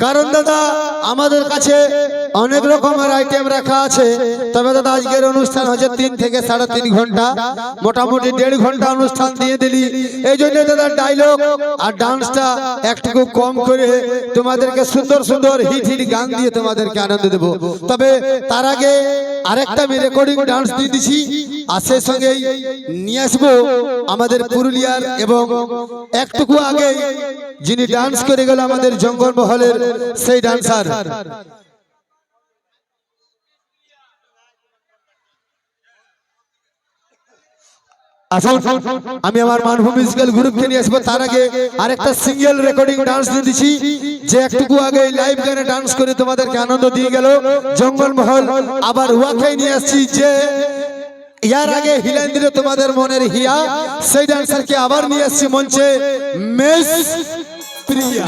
কারণ দাদা আমাদের কাছে অনেক রকমের আইটেম রাখা আছে, তবে দাদা আজকের অনুষ্ঠান হচ্ছে 3 থেকে 3.5 ঘন্টা, মোটামুটি 1.5 ঘন্টা অনুষ্ঠান দিয়ে দিলি। এই জন্য দাদা ডায়লগ আর ডান্সটা একটু কম করে তোমাদেরকে সুন্দর সুন্দর হিট হিট গান দিয়ে তোমাদেরকে আনন্দ দেব। তবে তার আগে আরেকটা আমি রেকর্ডিং ডান্স দিয়ে দিছি, আর সেই সঙ্গেই নিয়ে আসবো আমাদের পুরুলিয়ার এবং একটুকু আগে যিনি ডান্স করে গেল আমাদের জঙ্গল মহলের সেই ডান্সার। আমি আমার মানভূম মিউজিক্যাল গ্রুপকে নিয়ে আসবো। তার আগে আরেকটা সিঙ্গেল রেকর্ডিং ডান্স দিয়ে দিচ্ছি, যে একটুকু আগে লাইভ গানে ডান্স করে তোমাদেরকে আনন্দ দিয়ে গেল জঙ্গল মহল। আবার ওয়াকে নিয়ে আসছি, যে ইয়ার আগে হিলেন দিলে তোমাদের মনের হিয়া, সেই ডান্সারকে আবার নিয়ে আসছি মঞ্চে, মিস প্রিয়া।